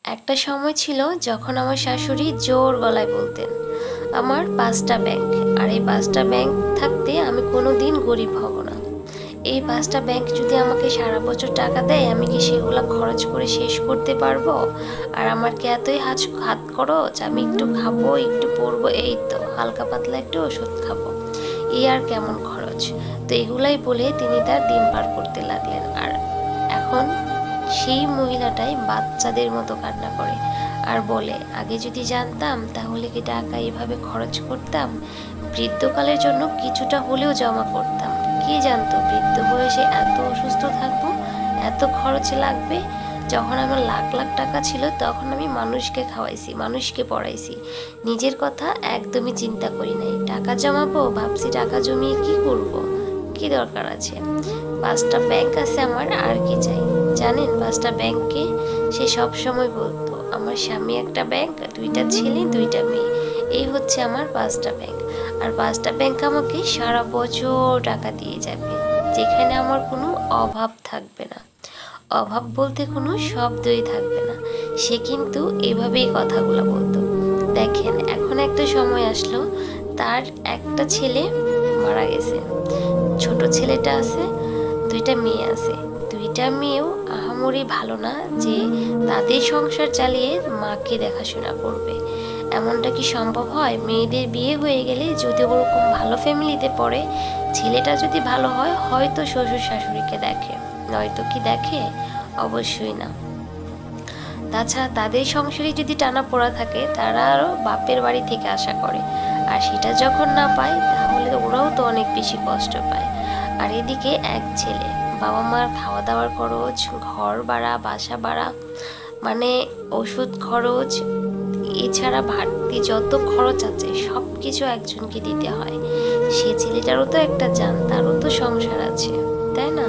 একটা সময় ছিল যখন আমার শাশুড়ি জোর গলায় বলতেন আমার 5টা ব্যাংক, আর এই 5টা ব্যাংক থাকতে আমি কোনো দিন গরিব হব না। এই 5টা ব্যাংক যদি আমাকে সারা বছর টাকা দেয়, আমি কি সেগুলো খরচ করে শেষ করতে পারবো? আর আমার কি এতই হাত খরচ, আমি একটু খাবো একটু পরবো, এই তো হালকা পাতলা একটু ওষুধ খাবো, এই আর কেমন খরচ। তো এগুলাই বলে তিনি তার দিন পার করতে লাগলেন। আর এখন সেই মহিলাটাই বাচ্চাদের মতো কান্না করে আর বলে, আগে যদি জানতাম তাহলে কি টাকা এইভাবে খরচ করতাম, বৃদ্ধকালের জন্য কিছুটা হলেও জমা করতাম। কে জানতো বৃদ্ধ বয়সে এত অসুস্থ থাকবো, এত খরচ লাগবে। যখন আমার লাখ লাখ টাকা ছিল তখন আমি মানুষকে খাওয়াইছি, মানুষকে পড়াইছি, নিজের কথা একদমই চিন্তা করি নাই। টাকা জমাবো ভাবছি, টাকা জমিয়ে কি করব, কি দরকার আছে? 5টা ব্যাংক আছে আমার, আর কি চাই? জানেন 5টা ব্যাংকে সে সব সময় বলতো, আমার স্বামী একটা ব্যাংক, 2টা ছেলে 2টা মেয়ে, এই হচ্ছে আমার 5টা ব্যাংক। আর 5টা ব্যাংক আমাকে সারা বছর টাকা দিয়ে যাবে, যেখানে আমার কোনো অভাব থাকবে না। অভাব বলতে কোনো শব্দই থাকবে না। সে কিন্তু এভাবেই কথাগুলো বলতো। দেখেন এখন একটা সময় আসলো, তার একটা ছেলে মারা গেছে, ছোট ছেলেটা আছে, 2টা মেয়ে আছে। 2টা মেয়েও আহামরি ভালো না যে তাদের সংসার চালিয়ে মাকে দেখাশোনা করবে। এমনটা কি সম্ভব হয়? মেয়েদের বিয়ে হয়ে গেলে যদি ওরকম ভালো ফ্যামিলিতে পড়ে, ছেলেটা যদি ভালো হয়, হয়তো শ্বশুর শাশুড়িকে দেখে, নয়তো কি দেখে? অবশ্যই না। তাছাড়া তাদের সংসারে যদি টানা পড়া থাকে, তারা আরও বাপের বাড়ি থেকে আশা করে, আর সেটা যখন না পায় তাহলে ওরাও তো অনেক বেশি কষ্ট পায়। আর এদিকে এক ছেলে, বাবা মার খাওয়া দাওয়ার খরচ, ঘর ভাড়া, বাসা ভাড়া, মানে ওষুধ খরচ, এছাড়া বাড়তি যত খরচ আছে সব কিছু একজনকে দিতে হয়। সে ছেলেটারও তো একটা জান, তারও তো সংসার আছে, তাই না?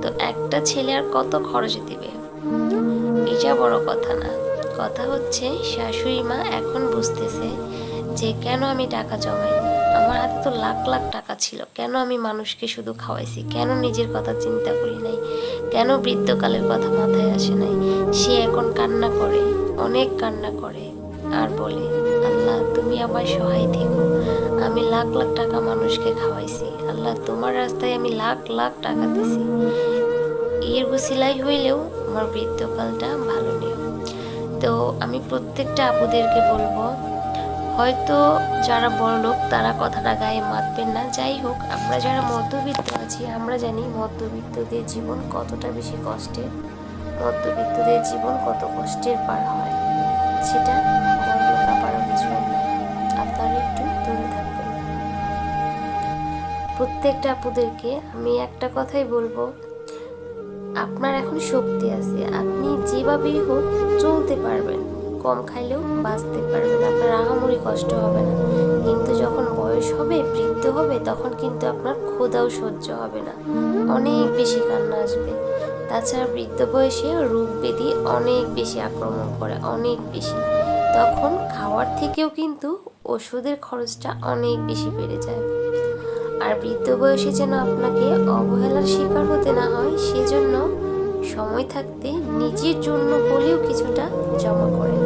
তো একটা ছেলে আর কত খরচ দিবে? এটা বড় কথা না। কথা হচ্ছে শাশুড়ি মা এখন বুঝতেছে যে কেন আমি টাকা জমাইনি, আমার হাতে তো লাখ লাখ টাকা ছিল, কেন আমি মানুষকে শুধু খাওয়াইছি, কেন নিজের কথা চিন্তা করি নাই, কেন বৃদ্ধকালের কথা মাথায় আসে নাই। সে এখন কান্না করে, অনেক কান্না করে, আর বলে, আল্লাহ তুমি আমার সহায় থেকো, আমি লাখ লাখ টাকা মানুষকে খাওয়াইছি, আল্লাহ তোমার রাস্তায় আমি লাখ লাখ টাকা দিছি, এর উসিলাই হইলেও আমার বৃদ্ধকালটা ভালো নিও। তো আমি প্রত্যেকটা আপুদেরকে বলবো, হয়তো যারা বড়লোক তারা কথাটা গায়ে মাতবেন না, যাই হোক আমরা যারা মধ্যবিত্ত আছি আমরা জানি মধ্যবিত্তদের জীবন কতটা বেশি কষ্টের, মধ্যবিত্তদের জীবন কত কষ্টের পার হয়, সেটা বড়লোক আপারা বুঝবেন না। আপনারা একটু দূরে থাকবেন। প্রত্যেকটা আপুদেরকে আমি একটা কথাই বলবো, আপনার এখন শক্তি আছে, আপনি যেভাবেই হোক চলতে পারবেন, কম খাইলেও বাঁচতে পারবেন, আপনার আহামরি কষ্ট হবে না। কিন্তু যখন বয়স হবে, বৃদ্ধ হবে, তখন কিন্তু আপনার ক্ষুধাও সহ্য হবে না, অনেক বেশি কান্না আসবে। তাছাড়া বৃদ্ধ বয়সে রোগ ব্যাধি অনেক বেশি আক্রমণ করে, অনেক বেশি। তখন খাওয়ার থেকেও কিন্তু ওষুধের খরচটা অনেক বেশি বেড়ে যায়। আর বৃদ্ধ বয়সে যেন আপনাকে অবহেলার শিকার হতে না হয়, সেজন্য সময় থাকতে নিজের জন্য হলেও কিছুটা জমা করেন।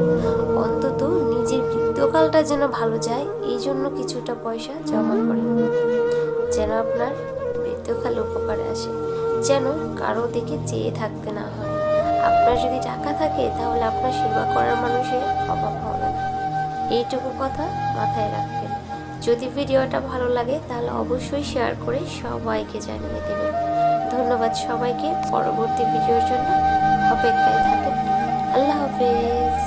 অন্তত নিজের বৃদ্ধকালটা যেন ভালো যায়, এই জন্য কিছুটা পয়সা জমা করেন, যেন আপনার বৃদ্ধকাল উপকারে আসে, যেন কারো দিকে চেয়ে থাকতে না হয়। আপনার যদি টাকা থাকে তাহলে আপনার সেবা করার মানুষের অভাব হবে না, এইটুকু কথা মাথায় রাখবেন। যদি ভিডিওটা ভালো লাগে তাহলে অবশ্যই শেয়ার করে সবাইকে জানিয়ে দেবেন। ধন্যবাদ সবাইকে। পরবর্তী ভিডিওর জন্য অপেক্ষায় থাকেন। আল্লাহ হাফেজ।